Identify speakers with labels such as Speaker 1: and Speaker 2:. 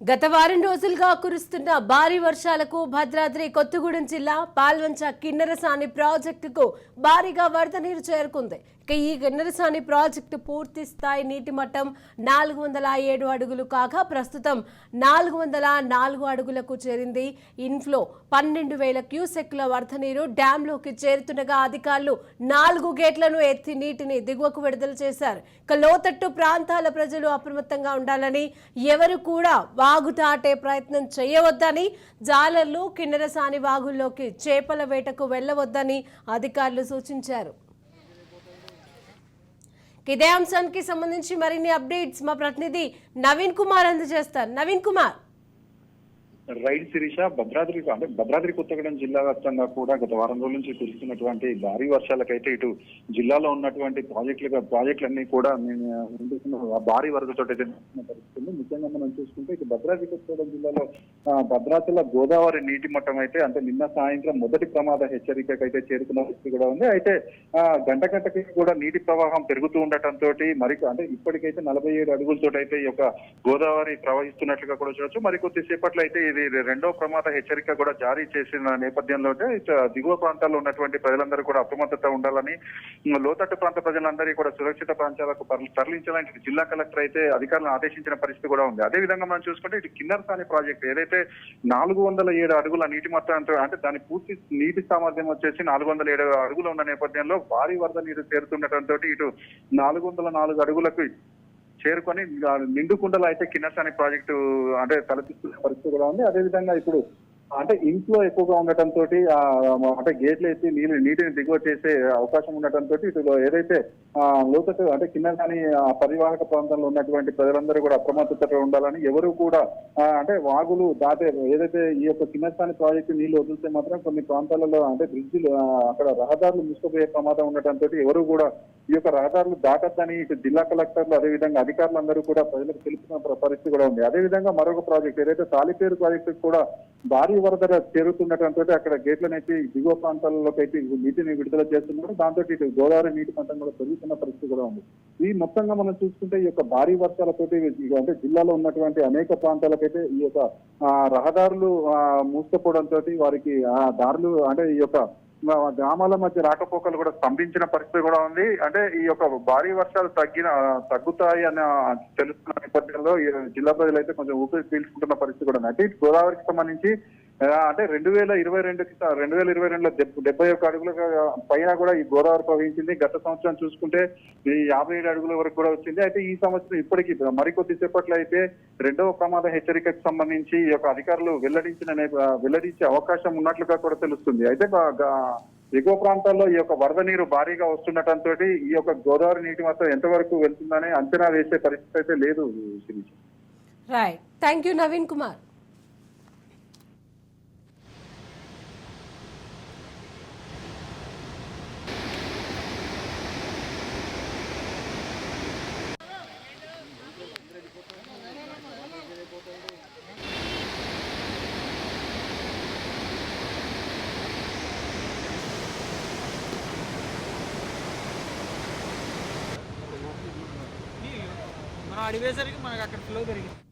Speaker 1: గత వారం రోజులుగా కురుస్తున్న భారీ వర్షాలకు భద్రాద్రి కొత్తగూడెం జిల్లా పాల్వంచ కిన్నెరసాని ప్రాజెక్టుకు భారీగా వరద నీరు చేరుకుంది. ఈ కిన్నెరసాని ప్రాజెక్టు పూర్తి స్థాయి నీటి మట్టం 407 అడుగులు కాగా ప్రస్తుతం 404 అడుగులకు చేరింది. ఇన్ఫ్లో 12,000 క్యూసెక్ల వరద నీరు డ్యాంలోకి చేరుతుండగా అధికారులు 4 గేట్లను ఎత్తి నీటిని దిగువకు విడుదల చేశారు. లోతట్టు ప్రాంతాల ప్రజలు అప్రమత్తంగా ఉండాలని, ఎవరు కూడా వాగు దాటే ప్రయత్నం చేయవద్దని, జాలర్లు కిన్నెరసాని వాగుల్లోకి చేపల వేటకు వెళ్లవద్దని అధికారులు సూచించారు. ఇదే అంశానికి సంబంధించి మరిన్ని అప్డేట్స్ మా ప్రతినిధి నవీన్ కుమార్ అందజేస్తారు. నవీన్ కుమార్.
Speaker 2: రైట్ శిరీష, భద్రాద్రి కొత్తగూడెం జిల్లా వ్యాప్తంగా కూడా గత వారం రోజుల నుంచి కురుస్తున్నటువంటి భారీ వర్షాలకైతే ఇటు జిల్లాలో ఉన్నటువంటి ప్రాజెక్టులన్నీ కూడా భారీ వరదతో పరిస్థితుంది. ముఖ్యంగా మనం చూసుకుంటే ఇటు భద్రాద్రి కొత్తగూడెం జిల్లాలో భద్రాచల గోదావరి నీటి మట్టం అయితే నిన్న సాయంత్రం మొదటి ప్రమాద హెచ్చరికకైతే చేరుకున్న పరిస్థితి కూడా ఉంది. అయితే గంటకి కూడా నీటి ప్రవాహం పెరుగుతూ ఉండటంతో ఇప్పటికైతే 47 అడుగులతో అయితే ఈ యొక్క గోదావరి ప్రవహిస్తున్నట్లుగా కూడా చూడొచ్చు. మరికొద్దిసేపట్లో అయితే ఇది రెండో ప్రమాద హెచ్చరిక కూడా జారీ చేసిన నేపథ్యంలో దిగువ ప్రాంతాల్లో ఉన్నటువంటి ప్రజలందరూ కూడా అప్రమత్తత ఉండాలని, లోతట్టు ప్రాంత ప్రజలందరూ కూడా సురక్షిత ప్రాంతాలకు తరలించాలని జిల్లా కలెక్టర్ అయితే అధికారులను ఆదేశించిన పరిస్థితి కూడా ఉంది. అదే విధంగా మనం చూసుకుంటే ఇటు కిన్నెరసాని ప్రాజెక్టు ఏదైతే 407 అడుగుల నీటి మొత్తం దాని పూర్తి నీటి సామర్థ్యం వచ్చేసి 407 అడుగులు ఉన్న నేపథ్యంలో భారీ వరద నీరు చేరుతుండటంతో ఇటు 404 అడుగులకు చేరుకొని నిండుకుండలో అయితే కిన్నెరసాని ప్రాజెక్టు తలపిస్తున్న పరిస్థితి కూడా ఉంది. అదేవిధంగా ఇప్పుడు ఇంట్లో ఎక్కువగా ఉండటంతో గేట్లు ఎత్తి నీటిని దిగువ చేసే అవకాశం ఉండటంతో ఇటు ఏదైతే లోతట్టు కిన్నెరసాని పరివాహక ప్రాంతంలో ఉన్నటువంటి ప్రజలందరూ కూడా అప్రమత్తతతో ఉండాలని, ఎవరు కూడా వాగులు దాటే ఏదైతే ఈ యొక్క కిన్నెరసాని ప్రాజెక్టు నీళ్లు వదిలితే మాత్రం కొన్ని ప్రాంతాలలో బ్రిడ్జిలు అక్కడ రహదారులు మూసుకుపోయే ప్రమాదం ఉండటంతో ఎవరు కూడా ఈ యొక్క రహదారులు దాటద్దని ఇటు జిల్లా కలెక్టర్లు అదేవిధంగా అధికారులందరూ కూడా ప్రజలకు తెలిసిన పరిస్థితి కూడా ఉంది. అదేవిధంగా మరొక ప్రాజెక్టు ఏదైతే తాలిపేరు ప్రాజెక్టు కూడా భారీ వరద చేరుతుండటంతో అక్కడ గేట్లనైతే దిగువ ప్రాంతాలలోకి అయితే నీటిని విడుదల చేస్తున్నారు. దాంతో ఇటు గోదావరి నీటి మట్టం కూడా పెరుగుతున్న పరిస్థితి కూడా ఉంది. ఈ మొత్తంగా మనం చూసుకుంటే ఈ యొక్క భారీ వర్షాలతోటి జిల్లాలో ఉన్నటువంటి అనేక ప్రాంతాలకైతే ఈ యొక్క రహదారులు మూసుకుపోవడంతో వారికి దారులు ఈ యొక్క గ్రామాల మధ్య రాకపోకలు కూడా స్తంభించిన పరిస్థితి కూడా ఉంది. ఈ యొక్క భారీ వర్షాలు తగ్గుతాయి అని తెలుస్తున్న నేపథ్యంలో జిల్లా ప్రజలు అయితే కొంచెం ఊపిరి పీల్చుకుంటున్న పరిస్థితి కూడా ఉంది. గోదావరికి సంబంధించి 2022లో 71 అడుగుల పైన కూడా ఈ గోదావరి ప్రవహించింది. గత సంవత్సరం చూసుకుంటే ఈ 57 అడుగుల వరకు కూడా వచ్చింది. అయితే ఈ సంవత్సరం ఇప్పటికీ మరికొద్ది సేపట్లో అయితే రెండవ ప్రమాద హెచ్చరికకు సంబంధించి ఈ యొక్క అధికారులు వెల్లడించే అవకాశం ఉన్నట్లుగా కూడా తెలుస్తుంది. అయితే ఎగువ ప్రాంతాల్లో ఈ యొక్క వరద నీరు భారీగా వస్తుండటంతో ఈ యొక్క గోదావరి నీటి మొత్తం ఎంతవరకు వెళ్తుందని అంచనా వేసే పరిస్థితి అయితే లేదు.
Speaker 1: Right, thank you Naveen Kumar.
Speaker 3: మనం అడిగేసరికి మనకు అక్కడ ఫ్లో పెరిగింది.